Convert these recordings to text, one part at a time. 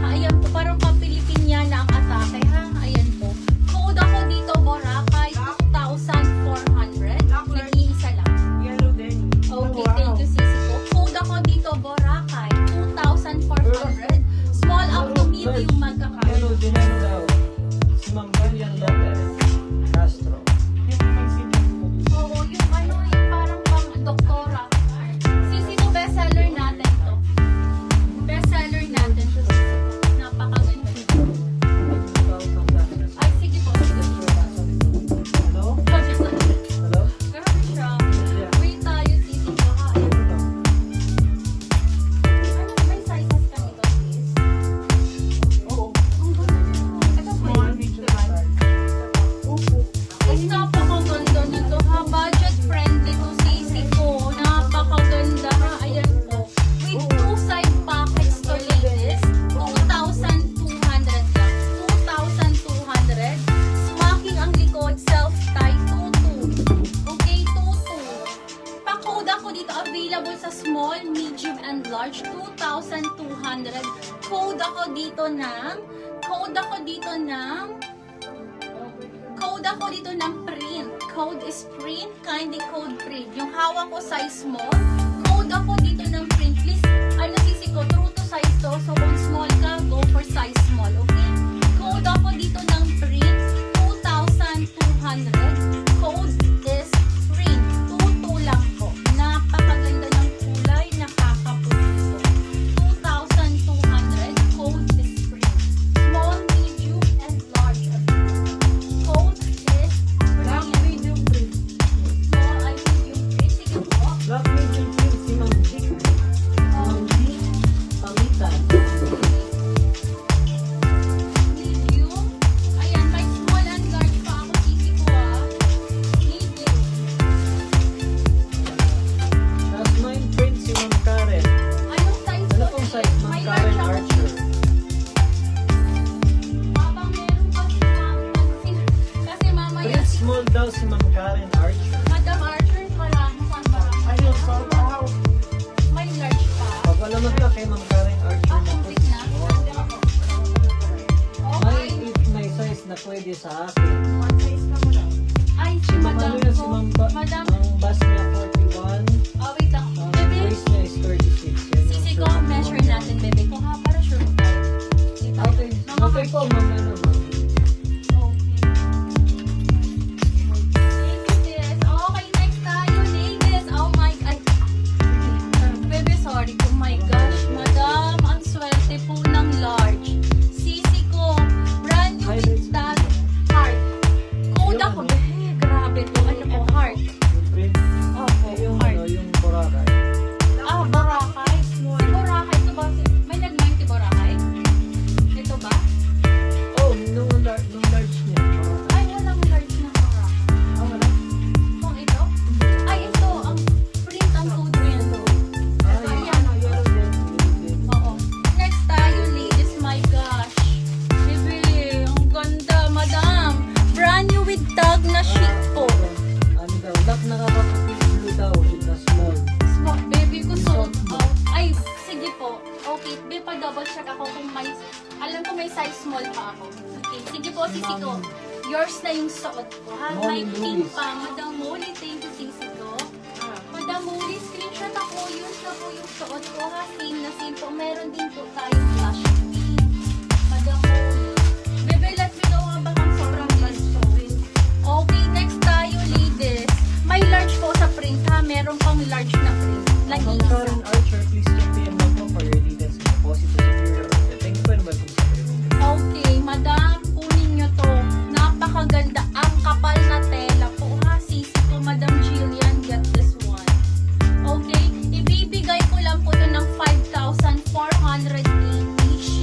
Ayan po, parang pa-Pilipinyana ang atake ha. Ayan po. Code ako dito, Boracay, 2,400. Nag-iisa lang. Yellow din. Okay, thank you, Sisi po. Code ako dito, Boracay, 2,400. Small up to medium magkakaya. Pero din daw, si Ma'am Gillian Lopez Castro. Oo, yung ano, yung parang pang doktora. Sisi po, bestseller natin to. Bestseller natin to. Napakaganda. Ay, sige po. Hello? Hello? Grabe siya. Wait tayo, Sisi po. Ha? Ano, may sizes ka nito, sis? Oo. Ang ganda niya. Ito po yun. Ay, napakaganda nito ha. Budget friendly to, Sisi ko. Napakaganda ha. Ayan po. With two side pockets to, ladies. 2,200 lang. 2,200. Smacking ang likod. Self-tie. 22. Okay, 22. Pa-code ako dito. Available sa small, medium, and large. 2,200. Code ako dito ng print. Code is print. Kindly code print. Yung hawak ko size small. Code ako dito ng print. Please, Sisi ko, true to size to. So, kung small ka, go for size small. Okay? Code ako dito ng print. 2,200. Code is print. 22 lang po. Napakaganda ng kulay. Nakakaputi po. 2,200. Code is print. Small, medium, and large. Code is Black print. medium print. Small, ay medium print. Sige po. Black medium print si Ma'am Chick. Ma'am Chick Pamitan. Medium. Ayan, may small and large pa ako. Sisi ko Medium. Jasmine print si Ma'am Karen. Anong size Ano po? pong size? Ma'am May Karen large ako. Archer. Habang meron pa si kasi mamaya Print si small daw si Ma'am Karen Archer. Madam Archer, wala. Mukhang parang Ayun, sold out. may large pa. Pag wala mag-lock kay Ma'am Karen Archer Ah, na po. complete na. May, Okay. may size na pwede sa akin. One size ka mo lang. Ay, si Madam Ano yun si ko. Ma'am Madam, ang bus niya 41. wait lang. Ang Bebe, waist niya is 36. Yan yung sisi ko, sure. measure natin, bebe ko ha, para sure mo tayo. Dito. Okay. Mga Okay po, ma'am. Ano, ma'am? Okay, next tayo, ladies. Oh my, ay, bebe, sorry. Oh my gosh, madam, ang swerte po ng large. Sisi ko, brand new with that heart. Code ako, bebe, grabe po. Ano po, heart? Yung print. Opo, Yung, heart. ano, yung Boracay. Ah, Boracay. Si Boracay, ito ba? May nag-mind si Boracay? Ito ba? Oh, nung large niya. Boracay. Ay, walang large na Boracay. Ah, wala? Kung ito? Ay, ito, ang print ang code mo yan. Ah, Ayan. yellow din. Yellow din. Oo. Next tayo, ladies. My gosh. Bebe, ang ganda, madam. Brand new with tag na sheet po. Ano daw? Lock nakakaputi blue daw. Na small. Small, baby ko sold out. Ay, sige po. Okay, babe, pa-double check ako kung may, alam ko may size small pa ako. Okay, sige po, sisi ko. Yours na yung suot ko, ha? May Molly pink Lewis. pa. Madam Molly, thank you, sisi ko. Madam Molly, screenshot ako. Yun na po yung suot ko, ha? Same na same po. Meron din po tayong flash pink. Madam Molly. Bebe, let me know ha, baka sobrang large to. Okay, next tayo, ladies. May large po sa print, ha? Meron pang large na print. Ma'am Nag-iisa. Karen Archer, please check PM lang po for your details and deposit to secure your order. Thank you po and welcome sa training. Okay, madam, kunin nyo to. Napakaganda. Ang kapal na tela po, ha? Sisi ko, Madam Jillian, get this one. Okay, ibibigay ko lang po to ng 5,480.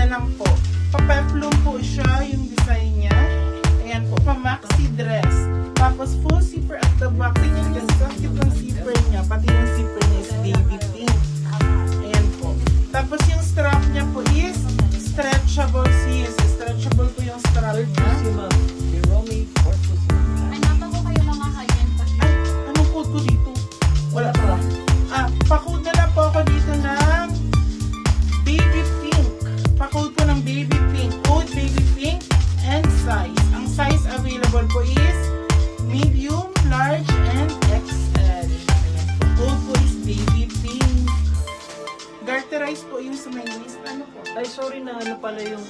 lang po. Pa-peplum po siya yung design niya. Ayan po, pa-maxi dress. Tapos full zipper at the back. Tingnan kasi sakit ng zipper niya. Pati yung zipper niya is baby pink. Ayan po. Tapos yung strap niya po is stretchable sis. Stretchable po yung strap Third niya. po si Ma'am Hiromi, fourth po si Ma'am. Hanapan ko kayo mga high-end pa. Ay, anong code ko dito? Wala pa. Pa-code na lang po ako dito ng baby pink. Pa-code po ng baby pink. Code baby pink and size. Ang size available po is medium, large, and XL. Ayan po. Code po is baby pink. Garterize po yung sa may list. Ano po? Ay, sorry na ano pala yung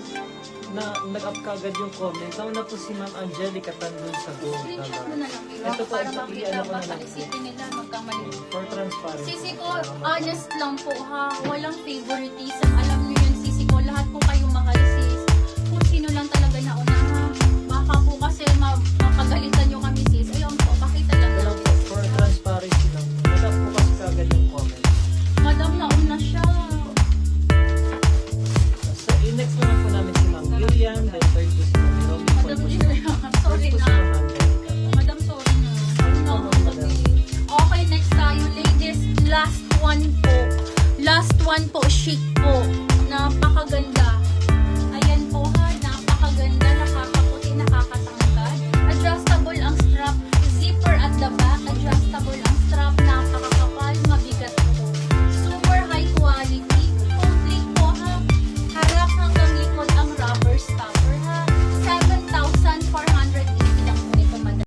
nag-up kagad yung comment. Nauna po si Ma'am Angelica Tandun sa gold. Screenshot mo na lang kayo. Ito po, Para makita, i-ano ko na baka lang. isipin nila magkamali. For transparency. Sisi ko, honest lang po ha. Walang favoritism. Alam niyo yun, sisi ko. Lahat po kayo mahal, sis. Kung sino lang talaga nauna ha. Baka po kasi mapagalitan nyo kami, sis. Ayun po, pakita lang Ito lang. lang po, for transparency lang. Nag-up po kasi kagad yung comment. Madam, nauna siya. So, next naman po namin si Ma'am Gillian, then third po si Ma'am Hiromi, fourth Madam, po si Ma'am. sorry First po si na. Ma'am Angelica. Madam, sorry na. No, okay, next tayo, ladies. Last one po. Last one po, chic.